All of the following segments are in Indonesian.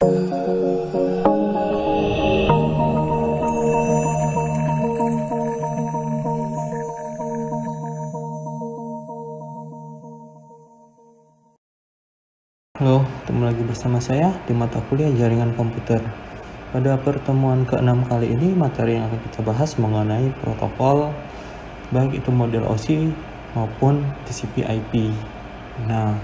Halo, ketemu lagi bersama saya di mata kuliah jaringan komputer. Pada pertemuan ke-6 kali ini, materi yang akan kita bahas mengenai protokol, baik itu model OSI maupun TCP/IP. Nah,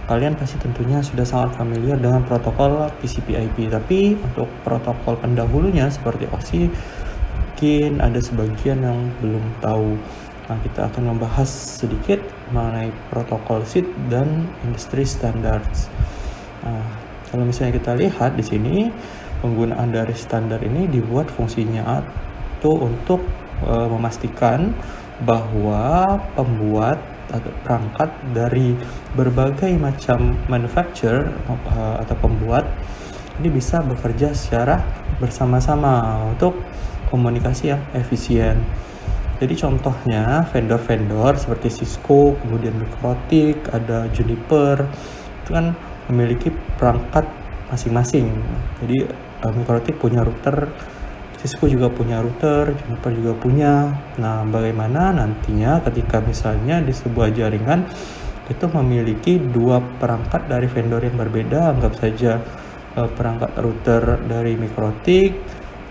kalian pasti tentunya sudah sangat familiar dengan protokol TCP/IP, tapi untuk protokol pendahulunya seperti OSI, mungkin ada sebagian yang belum tahu. Nah, kita akan membahas sedikit mengenai protokol SID dan industry standards. Nah, kalau misalnya kita lihat di sini, penggunaan dari standar ini dibuat fungsinya itu untuk memastikan bahwa pembuat atau perangkat dari berbagai macam manufacturer atau pembuat ini bisa bekerja secara bersama-sama untuk komunikasi yang efisien. Jadi contohnya vendor-vendor seperti Cisco, kemudian Mikrotik, ada Juniper, itu kan memiliki perangkat masing-masing. Jadi Mikrotik punya router, Cisco juga punya router, Juniper juga punya. Nah, bagaimana nantinya ketika misalnya di sebuah jaringan itu memiliki dua perangkat dari vendor yang berbeda, anggap saja perangkat router dari Mikrotik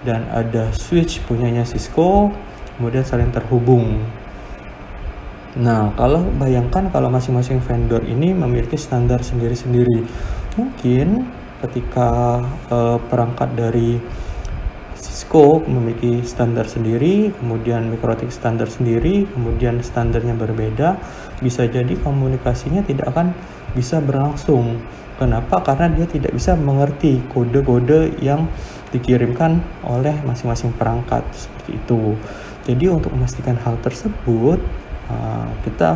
dan ada switch punyanya Cisco, kemudian saling terhubung. Nah, kalau bayangkan kalau masing-masing vendor ini memiliki standar sendiri-sendiri, mungkin ketika perangkat dari Cisco memiliki standar sendiri, kemudian Mikrotik standar sendiri, kemudian standarnya berbeda, bisa jadi komunikasinya tidak akan bisa berlangsung. Kenapa? Karena dia tidak bisa mengerti kode-kode yang dikirimkan oleh masing-masing perangkat, seperti itu. Jadi untuk memastikan hal tersebut, kita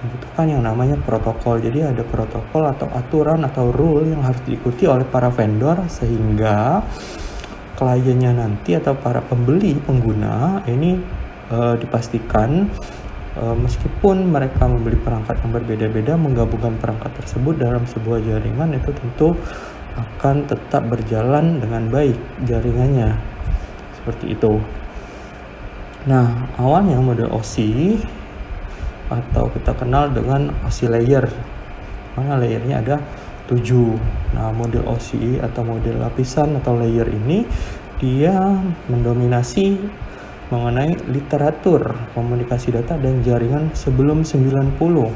membutuhkan yang namanya protokol. Jadi ada protokol atau aturan atau rule yang harus diikuti oleh para vendor sehingga kliennya nanti atau para pembeli pengguna ini dipastikan meskipun mereka membeli perangkat yang berbeda-beda, menggabungkan perangkat tersebut dalam sebuah jaringan itu tentu akan tetap berjalan dengan baik jaringannya, seperti itu. Nah, awalnya model OSI atau kita kenal dengan OSI layer, mana layernya ada 7. Nah, model OSI atau model lapisan atau layer ini dia mendominasi mengenai literatur komunikasi data dan jaringan sebelum 90.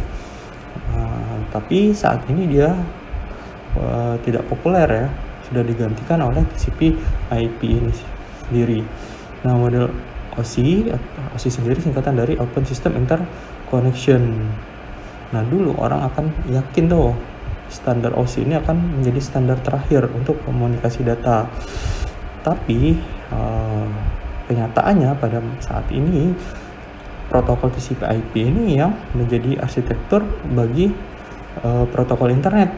Tapi saat ini dia tidak populer ya, sudah digantikan oleh TCP/IP ini sendiri. Nah, model OSI sendiri singkatan dari Open System Interconnection. Nah, dulu orang akan yakin tuh standar OSI ini akan menjadi standar terakhir untuk komunikasi data. Tapi kenyataannya pada saat ini protokol TCP/IP ini yang menjadi arsitektur bagi protokol internet.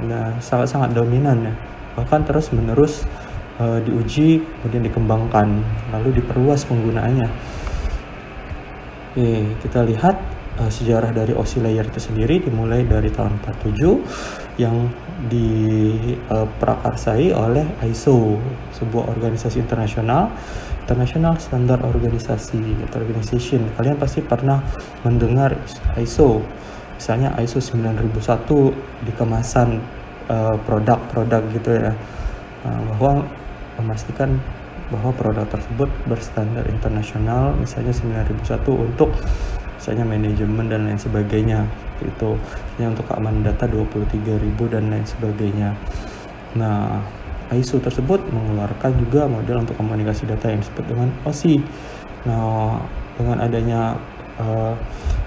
Nah, sangat-sangat dominan ya. Bahkan terus-menerus diuji, kemudian dikembangkan, lalu diperluas penggunaannya. Oke, kita lihat sejarah dari OSI layer itu sendiri dimulai dari tahun 47 yang diprakarsai oleh ISO, sebuah organisasi internasional, International Standard Organization. Kalian pasti pernah mendengar ISO, misalnya ISO 9001 di kemasan produk-produk gitu ya, bahwa memastikan bahwa produk tersebut berstandar internasional, misalnya 9001 untuk misalnya manajemen dan lain sebagainya, itu yang untuk keamanan data 23.000 dan lain sebagainya. Nah, ISO tersebut mengeluarkan juga model untuk komunikasi data yang disebut dengan OSI. Nah, dengan adanya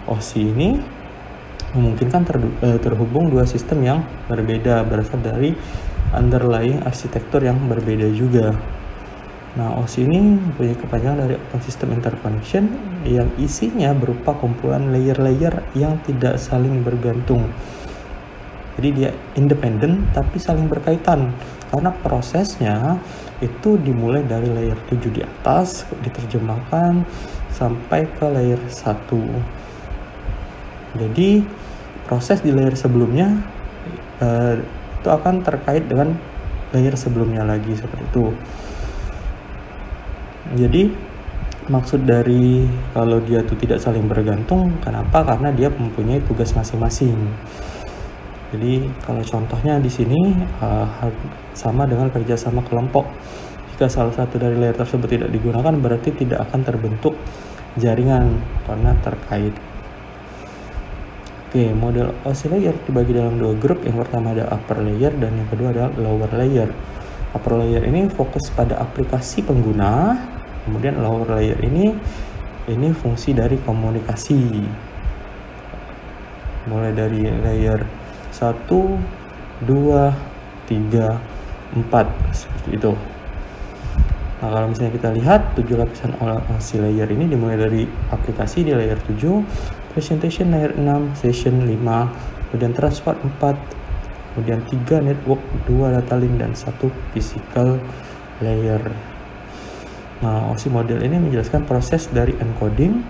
OSI ini memungkinkan terhubung dua sistem yang berbeda berasal dari underlying arsitektur yang berbeda juga. Nah, OSI ini mempunyai kepanjangan dari Open System Interconnection yang isinya berupa kumpulan layer-layer yang tidak saling bergantung. Jadi dia independen tapi saling berkaitan karena prosesnya itu dimulai dari layer 7 di atas, diterjemahkan sampai ke layer 1. Jadi proses di layer sebelumnya itu akan terkait dengan layer sebelumnya lagi, seperti itu. Jadi maksud dari kalau dia tuh tidak saling bergantung, kenapa? Karena dia mempunyai tugas masing-masing. Jadi kalau contohnya di sini sama dengan kerjasama kelompok. Jika salah satu dari layer tersebut tidak digunakan, berarti tidak akan terbentuk jaringan karena terkait. Oke, model OSI layer dibagi dalam dua grup. Yang pertama ada upper layer dan yang kedua adalah lower layer. Upper layer ini fokus pada aplikasi pengguna, kemudian lower layer ini fungsi dari komunikasi. Mulai dari layer 1, 2, 3, 4 seperti itu. Nah, kalau misalnya kita lihat 7 lapisan OSI layer ini dimulai dari aplikasi di layer 7, presentation layer 6, session 5, kemudian transport 4, kemudian 3 network, 2 data link, dan 1 physical layer. Nah, OSI model ini menjelaskan proses dari encoding,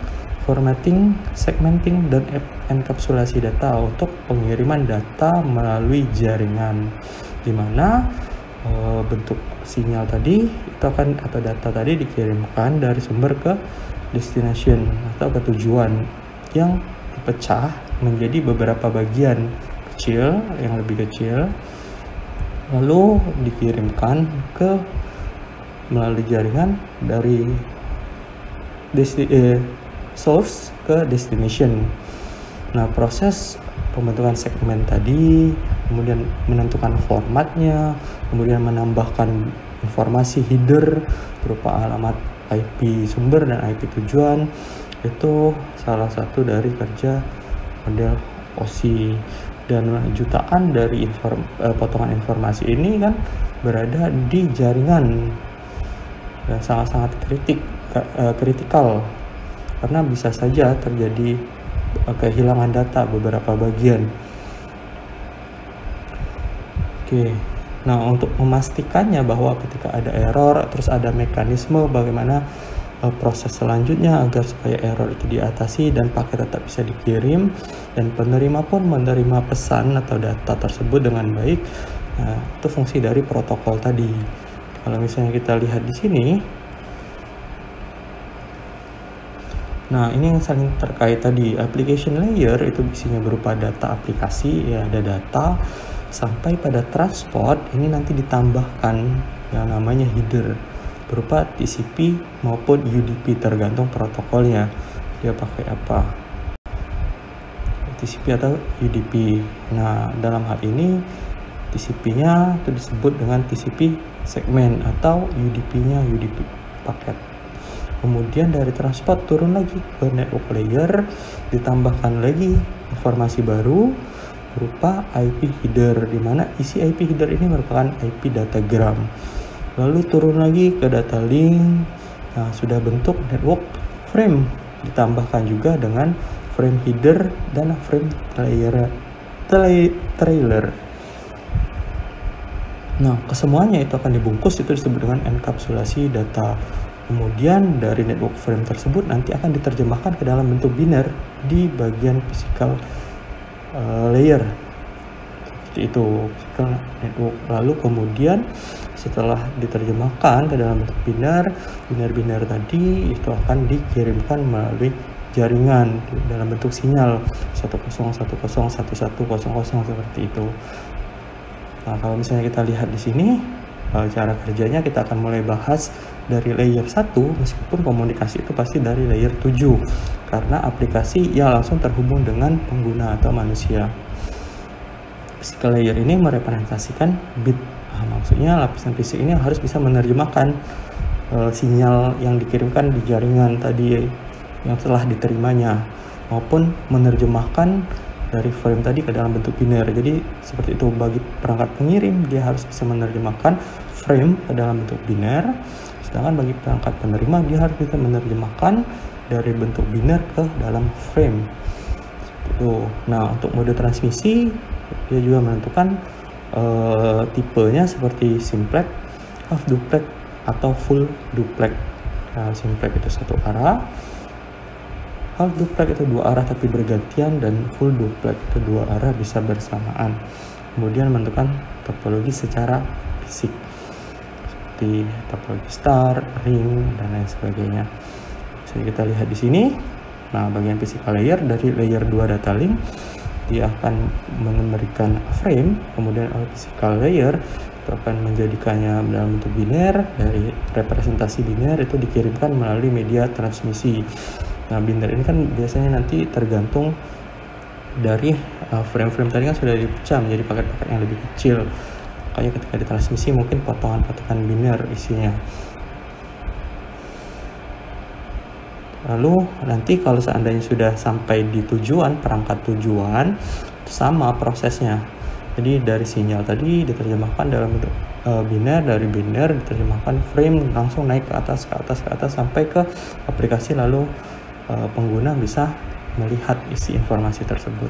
formatting, segmenting, dan enkapsulasi data untuk pengiriman data melalui jaringan, di mana bentuk sinyal tadi itu akan, atau data tadi dikirimkan dari sumber ke destination atau ke tujuan, yang dipecah menjadi beberapa bagian kecil, yang lebih kecil, lalu dikirimkan ke melalui jaringan dari source ke destination. Nah, proses pembentukan segmen tadi, kemudian menentukan formatnya, kemudian menambahkan informasi header berupa alamat IP sumber dan IP tujuan, itu salah satu dari kerja model OSI. Dan jutaan dari potongan informasi ini kan berada di jaringan dan sangat-sangat kritikal, karena bisa saja terjadi kehilangan data beberapa bagian. Oke, nah untuk memastikannya bahwa ketika ada error, terus ada mekanisme bagaimana proses selanjutnya agar supaya error itu diatasi dan paket tetap bisa dikirim dan penerima pun menerima pesan atau data tersebut dengan baik. Nah, itu fungsi dari protokol tadi. Kalau misalnya kita lihat di sini, nah ini yang saling terkait tadi. Application layer itu isinya berupa data aplikasi, ya ada data, sampai pada transport ini nanti ditambahkan yang namanya header berupa TCP maupun UDP, tergantung protokolnya dia pakai apa, TCP atau UDP. Nah, dalam hal ini TCP-nya itu disebut dengan TCP segmen atau UDP-nya UDP paket. Kemudian dari transport turun lagi ke network layer, ditambahkan lagi informasi baru berupa IP header, di mana isi IP header ini merupakan IP datagram. Lalu turun lagi ke data link. Nah, sudah bentuk network frame, ditambahkan juga dengan frame header dan frame trailer. Nah, kesemuanya itu akan dibungkus, itu disebut dengan enkapsulasi data. Kemudian dari network frame tersebut nanti akan diterjemahkan ke dalam bentuk biner di bagian physical layer, seperti itu, physical network. Lalu kemudian setelah diterjemahkan ke dalam bentuk biner tadi itu akan dikirimkan melalui jaringan dalam bentuk sinyal 10101100 seperti itu. Nah, kalau misalnya kita lihat di sini cara kerjanya, kita akan mulai bahas dari layer 1, meskipun komunikasi itu pasti dari layer 7 karena aplikasi ya langsung terhubung dengan pengguna atau manusia. Physical layer ini merepresentasikan bit. Nah, maksudnya lapisan fisik ini harus bisa menerjemahkan sinyal yang dikirimkan di jaringan tadi yang telah diterimanya, maupun menerjemahkan dari frame tadi ke dalam bentuk biner. Jadi seperti itu, bagi perangkat pengirim dia harus bisa menerjemahkan frame ke dalam bentuk biner, sedangkan bagi perangkat penerima dia harus bisa menerjemahkan dari bentuk biner ke dalam frame. Seperti itu. Nah, untuk mode transmisi dia juga menentukan tipenya seperti simplex, half duplex, atau full duplex. Nah, simplex itu satu arah, half duplex itu dua arah tapi bergantian, dan full duplex itu dua arah bisa bersamaan. Kemudian menentukan topologi secara fisik seperti topologi star, ring, dan lain sebagainya. Bisa kita lihat di sini. Nah, bagian physical layer dari layer 2 data link, dia akan memberikan frame, kemudian physical layer itu akan menjadikannya dalam bentuk biner. Dari representasi biner itu dikirimkan melalui media transmisi. Nah, biner ini kan biasanya nanti tergantung dari frame-frame tadi kan sudah dipecah menjadi paket-paket yang lebih kecil. Makanya ketika ditransmisi mungkin potongan-potongan biner isinya. Lalu nanti kalau seandainya sudah sampai di tujuan, perangkat tujuan, sama prosesnya. Jadi dari sinyal tadi diterjemahkan dalam bentuk biner, dari biner diterjemahkan frame, langsung naik ke atas sampai ke aplikasi, lalu pengguna bisa melihat isi informasi tersebut.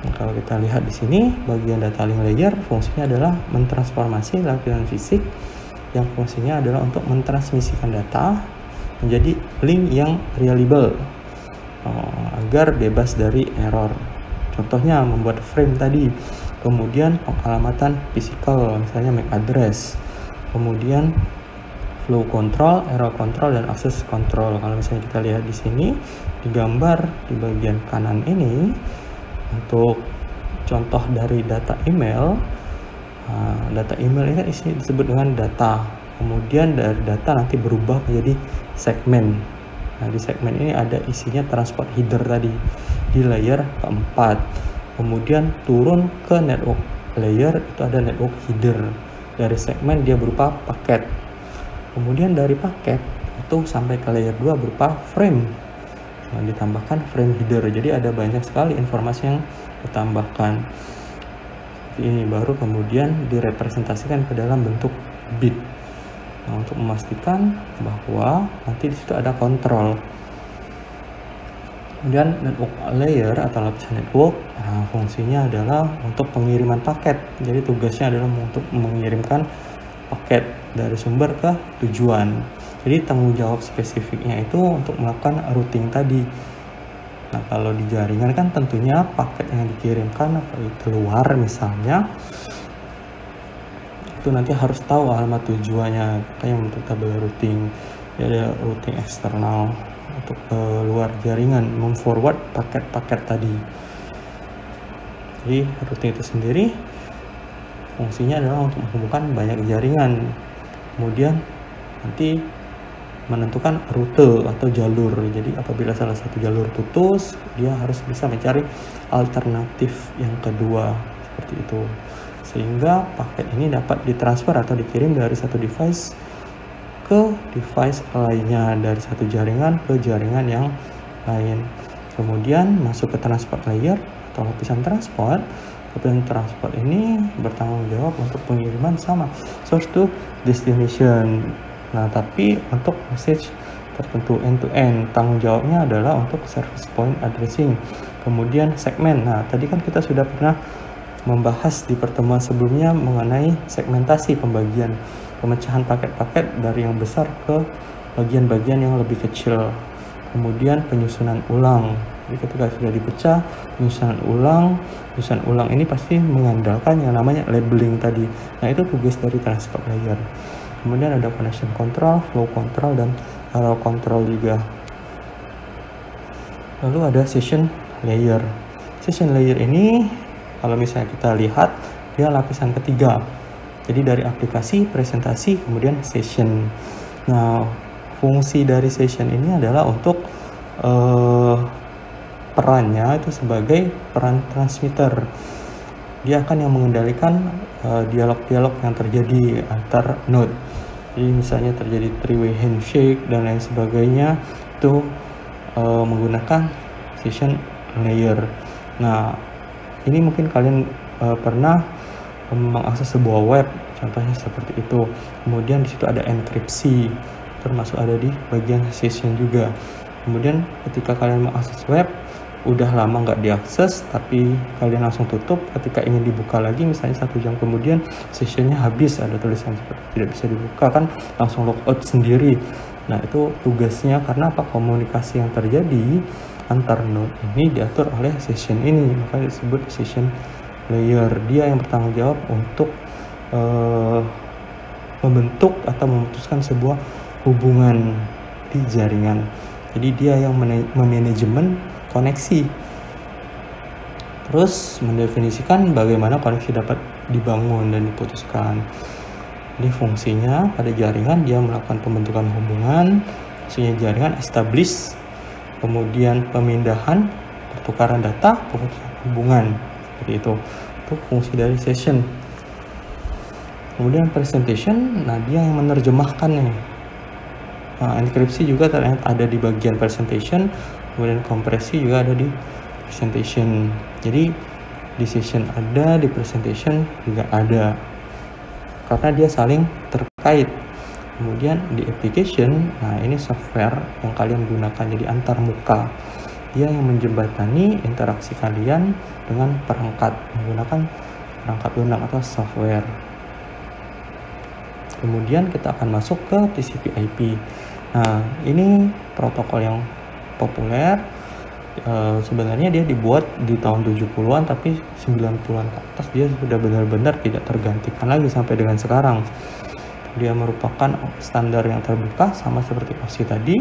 Nah, kalau kita lihat di sini, bagian data link layer fungsinya adalah mentransformasi lapisan fisik yang fungsinya adalah untuk mentransmisikan data menjadi link yang reliable agar bebas dari error. Contohnya membuat frame tadi, kemudian pengalamatan physical, misalnya MAC address, kemudian flow control, error control, dan access control. Kalau misalnya kita lihat di sini, digambar di bagian kanan ini, untuk contoh dari data email. Data email ini kan isinya disebut dengan data. Kemudian dari data nanti berubah menjadi segmen. Nah, di segmen ini ada isinya transport header tadi di layer keempat. Kemudian turun ke network layer, itu ada network header. Dari segmen dia berupa paket. Kemudian dari paket itu sampai ke layer 2 berupa frame. Nah, ditambahkan frame header. Jadi ada banyak sekali informasi yang ditambahkan. Ini baru kemudian direpresentasikan ke dalam bentuk bit. Nah, untuk memastikan bahwa nanti di situ ada kontrol. Kemudian network layer atau lapisan network, nah, fungsinya adalah untuk pengiriman paket. Jadi tugasnya adalah untuk mengirimkan paket dari sumber ke tujuan. Jadi tanggung jawab spesifiknya itu untuk melakukan routing tadi. Nah, kalau di jaringan kan tentunya paket yang dikirimkan atau keluar misalnya, itu nanti harus tahu alamat tujuannya, kayak untuk tabel routing. Jadi ada routing eksternal untuk keluar jaringan, memforward paket-paket tadi. Jadi routing itu sendiri fungsinya adalah untuk menghubungkan banyak jaringan. Kemudian nanti menentukan rute atau jalur. Jadi apabila salah satu jalur putus, dia harus bisa mencari alternatif yang kedua, seperti itu. Sehingga paket ini dapat ditransfer atau dikirim dari satu device ke device lainnya, dari satu jaringan ke jaringan yang lain. Kemudian masuk ke transport layer atau lapisan transport. Lapisan transport ini bertanggung jawab untuk pengiriman sama source to destination. Nah, tapi untuk message tertentu end-to-end, tanggung jawabnya adalah untuk service point addressing. Kemudian segmen. Nah, tadi kan kita sudah pernah membahas di pertemuan sebelumnya mengenai segmentasi pembagian, pemecahan paket-paket dari yang besar ke bagian-bagian yang lebih kecil. Kemudian penyusunan ulang. Jadi ketika sudah dipecah, penyusunan ulang ini pasti mengandalkan yang namanya labeling tadi. Nah, itu tugas dari transport layer. Kemudian ada connection control, flow control, dan error control juga. Lalu ada session layer. Session layer ini kalau misalnya kita lihat, dia lapisan ketiga. Jadi dari aplikasi, presentasi, kemudian session. Nah, fungsi dari session ini adalah untuk perannya itu sebagai peran transmitter. Dia akan yang mengendalikan dialog-dialog yang terjadi antar node. Jadi misalnya terjadi three-way handshake dan lain sebagainya, itu menggunakan session layer. Nah, ini mungkin kalian pernah mengakses sebuah web, contohnya seperti itu. Kemudian di situ ada enkripsi, termasuk ada di bagian session juga. Kemudian ketika kalian mengakses web, udah lama nggak diakses, tapi kalian langsung tutup. Ketika ingin dibuka lagi, misalnya 1 jam kemudian sessionnya habis, ada tulisan seperti tidak bisa dibuka, kan langsung logout sendiri. Nah, itu tugasnya, karena apa? Komunikasi yang terjadi antar node ini diatur oleh session ini, maka disebut session layer. Dia yang bertanggung jawab untuk membentuk atau memutuskan sebuah hubungan di jaringan. Jadi dia yang memanajemen koneksi, terus mendefinisikan bagaimana koneksi dapat dibangun dan diputuskan. Jadi fungsinya pada jaringan dia melakukan pembentukan hubungan, fungsinya jaringan establish, kemudian pemindahan, pertukaran data, pemutusan hubungan, seperti itu. Itu fungsi dari session. Kemudian presentation, nah dia yang menerjemahkannya. Nah, enkripsi juga ternyata ada di bagian presentation, kemudian kompresi juga ada di presentation. Jadi di session ada, di presentation juga ada, karena dia saling terkait. Kemudian di application, nah ini software yang kalian gunakan, jadi antar muka. Dia yang menjembatani interaksi kalian dengan perangkat menggunakan perangkat lunak atau software. Kemudian kita akan masuk ke TCP/IP. Nah, ini protokol yang populer. Sebenarnya dia dibuat di tahun 70-an, tapi 90-an ke atas dia sudah benar-benar tidak tergantikan lagi sampai dengan sekarang. Dia merupakan standar yang terbuka sama seperti OSI tadi.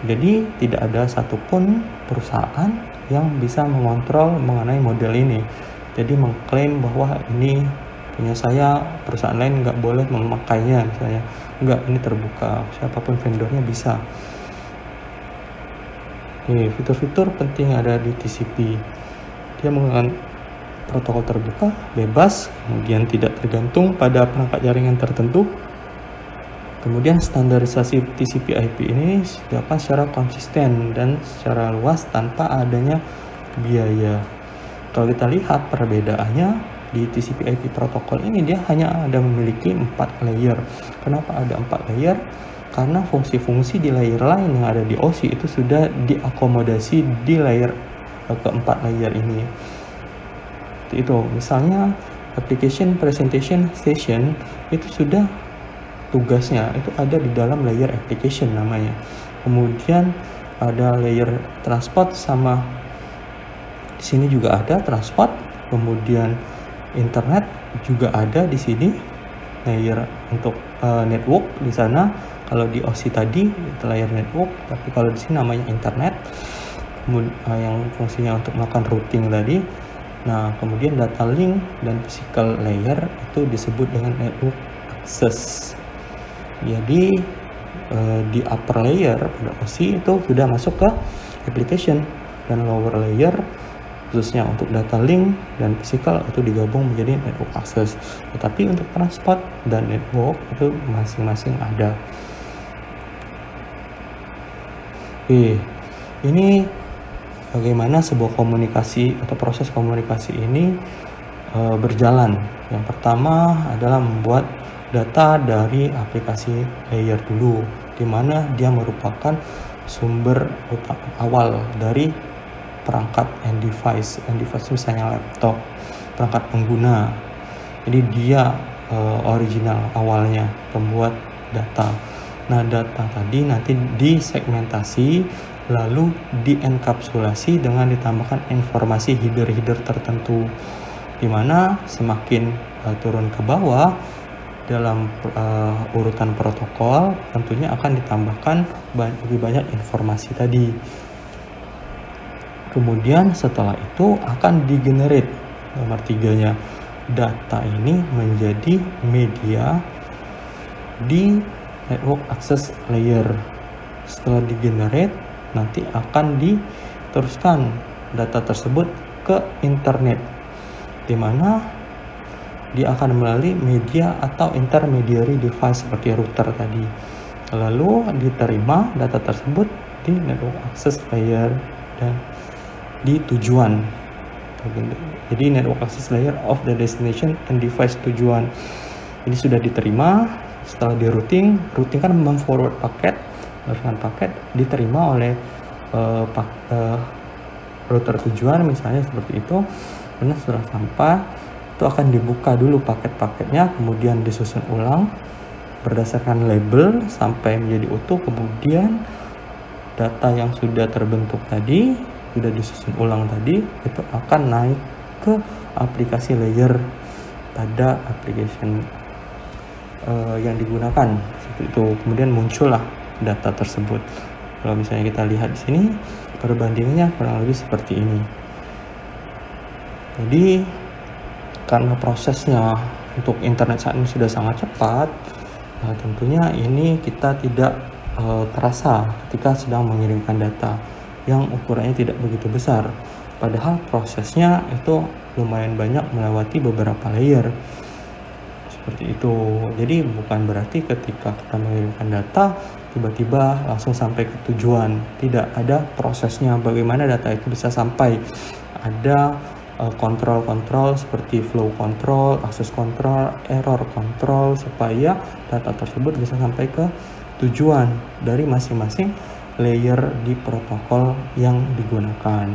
Jadi tidak ada satupun perusahaan yang bisa mengontrol mengenai model ini. Jadi mengklaim bahwa ini punya saya, perusahaan lain nggak boleh memakainya misalnya. Enggak, ini terbuka, siapapun vendornya bisa. Fitur-fitur penting ada di TCP. Dia menggunakan protokol terbuka, bebas, kemudian tidak tergantung pada perangkat jaringan tertentu. Kemudian standarisasi TCP/IP ini dilakukan secara konsisten dan secara luas tanpa adanya biaya. Kalau kita lihat perbedaannya di TCP/IP protokol ini, dia hanya ada memiliki 4 layer. Kenapa ada 4 layer? Karena fungsi-fungsi di layer lain yang ada di OSI itu sudah diakomodasi di layer keempat layer ini. Itu misalnya application presentation session itu sudah tugasnya itu ada di dalam layer application namanya. Kemudian ada layer transport, sama di sini juga ada transport. Kemudian internet juga ada di sini, layer untuk network di sana. Kalau di OSI tadi itu layer network, tapi kalau di sini namanya internet, yang fungsinya untuk melakukan routing tadi. Nah, kemudian data link dan physical layer itu disebut dengan network access. Jadi di upper layer pada OSI itu sudah masuk ke application, dan lower layer khususnya untuk data link dan physical itu digabung menjadi network access. Tetapi untuk transport dan network itu masing-masing ada. Ini bagaimana sebuah komunikasi atau proses komunikasi ini berjalan. Yang pertama adalah membuat data dari aplikasi layer dulu, di mana dia merupakan sumber awal dari perangkat and device misalnya laptop, perangkat pengguna. Jadi dia original awalnya pembuat data. Nah, data tadi nanti disegmentasi lalu dienkapsulasi dengan ditambahkan informasi header-header tertentu, di mana semakin turun ke bawah dalam urutan protokol tentunya akan ditambahkan lebih banyak informasi tadi. Kemudian setelah itu akan digenerate, nomor 3-nya, data ini menjadi media di network access layer. Setelah digenerate, nanti akan diteruskan data tersebut ke internet, di mana dia akan melalui media atau intermediary device seperti router tadi. Lalu diterima data tersebut di network access layer dan di tujuan. Jadi network access layer of the destination and device tujuan. Ini sudah diterima. Setelah di routing kan memforward paket, meneruskan paket, diterima oleh router tujuan misalnya seperti itu. Kemudian setelah sampai itu akan dibuka dulu paket-paketnya, kemudian disusun ulang berdasarkan label sampai menjadi utuh. Kemudian data yang sudah terbentuk tadi, sudah disusun ulang tadi, itu akan naik ke aplikasi layer pada application yang digunakan. Seperti itu. Kemudian muncullah data tersebut. Kalau misalnya kita lihat di sini, perbandingannya kurang lebih seperti ini. Jadi karena prosesnya untuk internet saat ini sudah sangat cepat, tentunya ini kita tidak terasa ketika sedang mengirimkan data yang ukurannya tidak begitu besar. Padahal prosesnya itu lumayan banyak melewati beberapa layer. Seperti itu. Jadi bukan berarti ketika kita mengirimkan data tiba-tiba langsung sampai ke tujuan. Tidak, ada prosesnya bagaimana data itu bisa sampai. Ada kontrol-kontrol seperti flow control, access control, error control, supaya data tersebut bisa sampai ke tujuan dari masing-masing layer di protokol yang digunakan.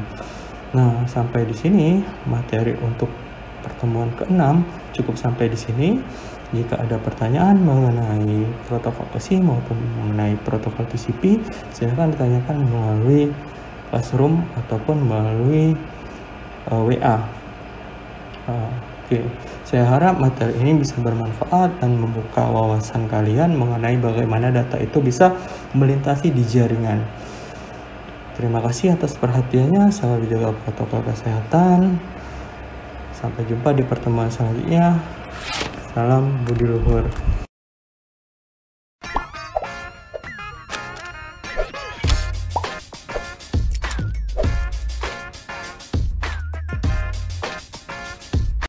Nah, sampai di sini materi untuk pertemuan ke-6 cukup sampai di sini. Jika ada pertanyaan mengenai protokol OSI maupun mengenai protokol TCP, silakan ditanyakan melalui Classroom ataupun melalui WA. Oke. Saya harap materi ini bisa bermanfaat dan membuka wawasan kalian mengenai bagaimana data itu bisa melintasi di jaringan. Terima kasih atas perhatiannya. Selalu jaga protokol kesehatan. Sampai jumpa di pertemuan selanjutnya. Salam budi luhur.